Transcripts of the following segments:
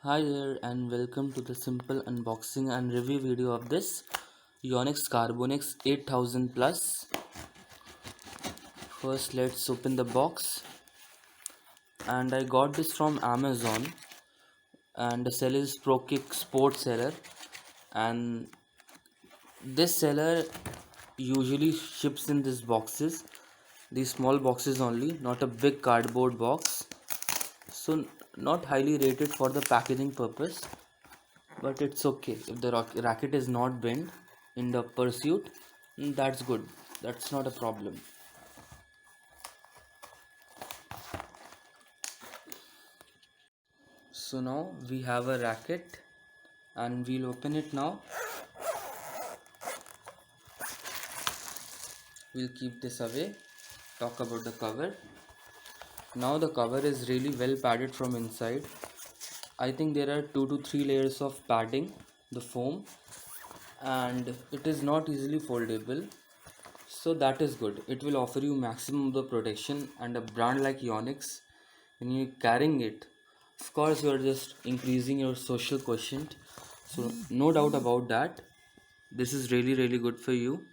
Hi there and welcome to the simple unboxing and review video of this Yonex Carbonix 8000 Plus. First let's open the box, and I got this from Amazon, and the seller is ProKick Sports Seller, and this seller usually ships in these boxes, these small boxes only, not a big cardboard box. So not highly rated for the packaging purpose, but it's okay if the racket is not bent in the pursuit. That's good, that's not a problem. So now we have a racket and we'll open it now. We'll keep this away. Talk about the cover. Now the cover is really well padded from inside. I think there are 2 to 3 layers of padding, the foam, and it is not easily foldable, so that is good. It will offer you maximum of the protection, and a brand like Yonex, when you're carrying it, of course you are just increasing your social quotient, so no doubt about that. This is really good for you.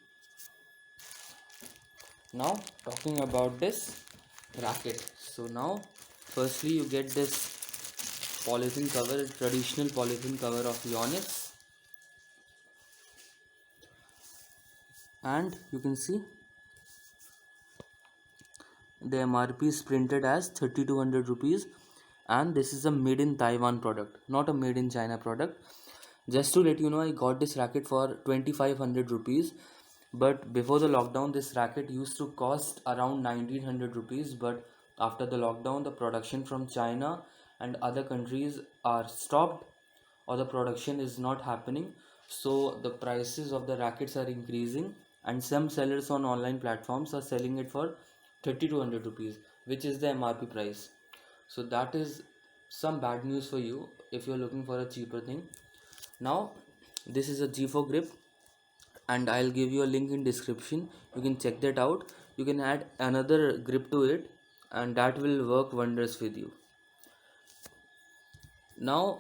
Now talking about this racket, so now firstly you get this polythene cover, traditional polythene cover of Yonex, and you can see the MRP is printed as 3200 rupees, and this is a made in Taiwan product, not a made in China product. Just to let you know, I got this racket for 2500 rupees, but before the lockdown this racket used to cost around 1900 rupees, but after the lockdown the production from China and other countries are stopped, or the production is not happening, so the prices of the rackets are increasing, and some sellers on online platforms are selling it for 3200 rupees, which is the MRP price. So that is some bad news for you if you're looking for a cheaper thing. Now this is a G4 grip, and I'll give you a link in description, you can check that out. You can add another grip to it, and that will work wonders with you. Now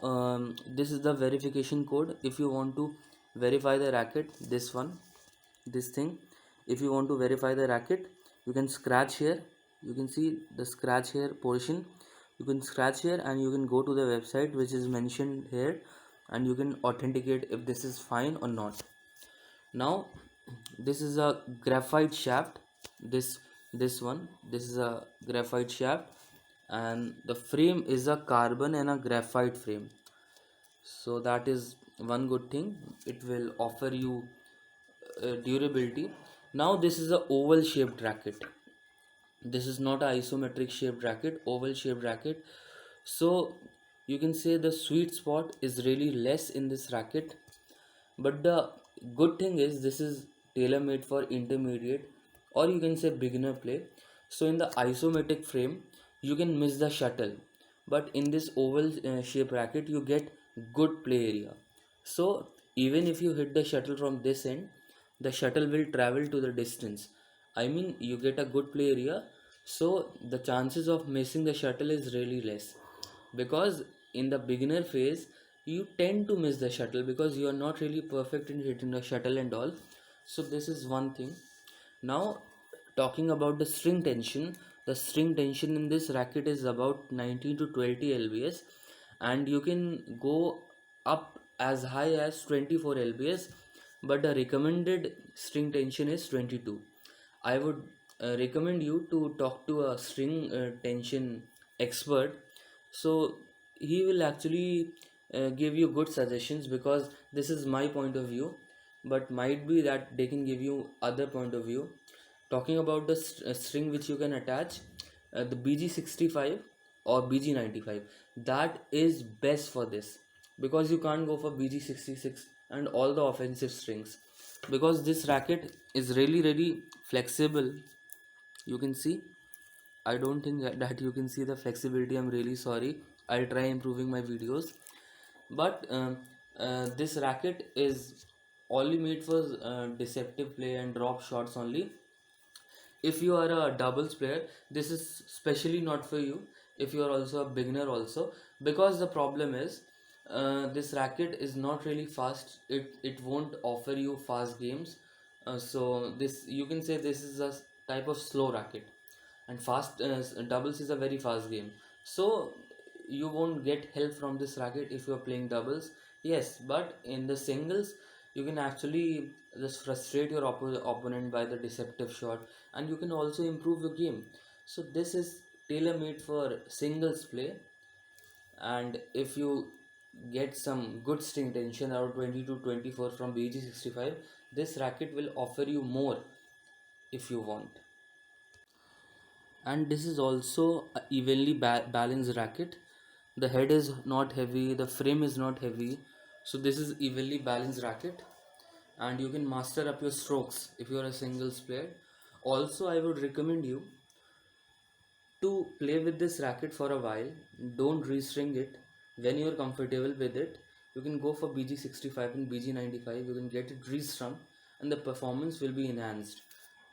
this is the verification code. If you want to verify the racket, this one, this thing, if you want to verify the racket, you can scratch here. You can see the scratch here portion. You can scratch here and you can go to the website which is mentioned here, and you can authenticate if this is fine or not. Now this is a graphite shaft. This is a graphite shaft, and the frame is a carbon and a graphite frame, so that is one good thing. It will offer you durability. Now this is a oval shaped racket. This is not a isometric shaped racket, oval shaped racket. So you can say the sweet spot is really less in this racket, but the good thing is this is tailor made for intermediate, or you can say beginner play. So in the isometric frame you can miss the shuttle, but in this oval shape racket you get good play area. So even if you hit the shuttle from this end, the shuttle will travel to the distance. I mean, you get a good play area, so the chances of missing the shuttle is really less, because in the beginner phase you tend to miss the shuttle because you are not really perfect in hitting the shuttle and all. So this is one thing. Now talking about the string tension in this racket is about 19 to 20 lbs, and you can go up as high as 24 lbs, but the recommended string tension is 22. I would recommend you to talk to a string tension expert, so he will actually give you good suggestions, because this is my point of view, but might be that they can give you other point of view. Talking about the string which you can attach, the BG65 or BG95, that is best for this, because you can't go for BG66 and all the offensive strings, because this racket is really flexible. You can see, I don't think that you can see the flexibility. I'm really sorry, I'll try improving my videos. But this racket is only made for deceptive play and drop shots only. If you are a doubles player, this is specially not for you. If you are also a beginner also, because the problem is This racket is not really fast. It won't offer you fast games. So this, you can say, this is a type of slow racket, and fast doubles is a very fast game. So you won't get help from this racket if you are playing doubles. Yes, but in the singles you can actually just frustrate your opponent by the deceptive shot, and you can also improve your game. So this is tailor made for singles play. And if you get some good string tension around 20 to 24 from BG65, this racket will offer you more if you want. And this is also a evenly balanced racket. The head is not heavy, the frame is not heavy, so this is evenly balanced racket. And you can master up your strokes if you are a singles player. Also, I would recommend you to play with this racket for a while. Don't restring it. When you're comfortable with it, you can go for BG65 and BG95. You can get it restrung and the performance will be enhanced.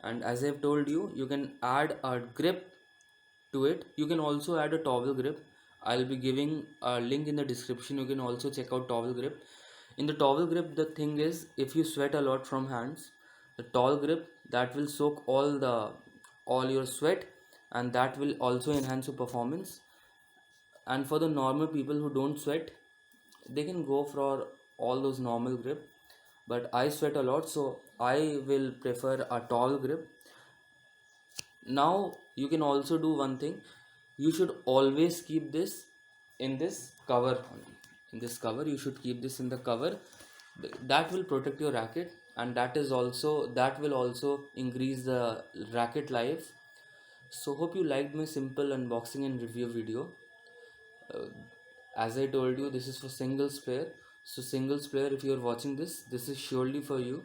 And as I've told you, you can add a grip to it. You can also add a towel grip. I'll be giving a link in the description. You can also check out towel grip. In the towel grip, the thing is, if you sweat a lot from hands, the towel grip, that will soak all your sweat, and that will also enhance your performance. And for the normal people who don't sweat, they can go for all those normal grip, but I sweat a lot, so I will prefer a towel grip. Now you can also do one thing. You should always keep this in this cover only. In this cover, you should keep this in the cover. That will protect your racket, and that will also increase the racket life. So hope you liked my simple unboxing and review video. uh, as I told you, this is for singles player. So singles player, if you are watching this is surely for you.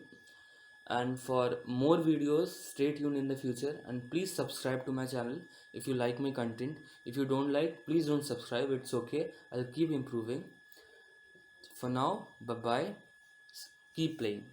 And for more videos, stay tuned in the future, and please subscribe to my channel if you like my content. If you don't like, please don't subscribe, it's okay, I'll keep improving. For now, bye bye, keep playing.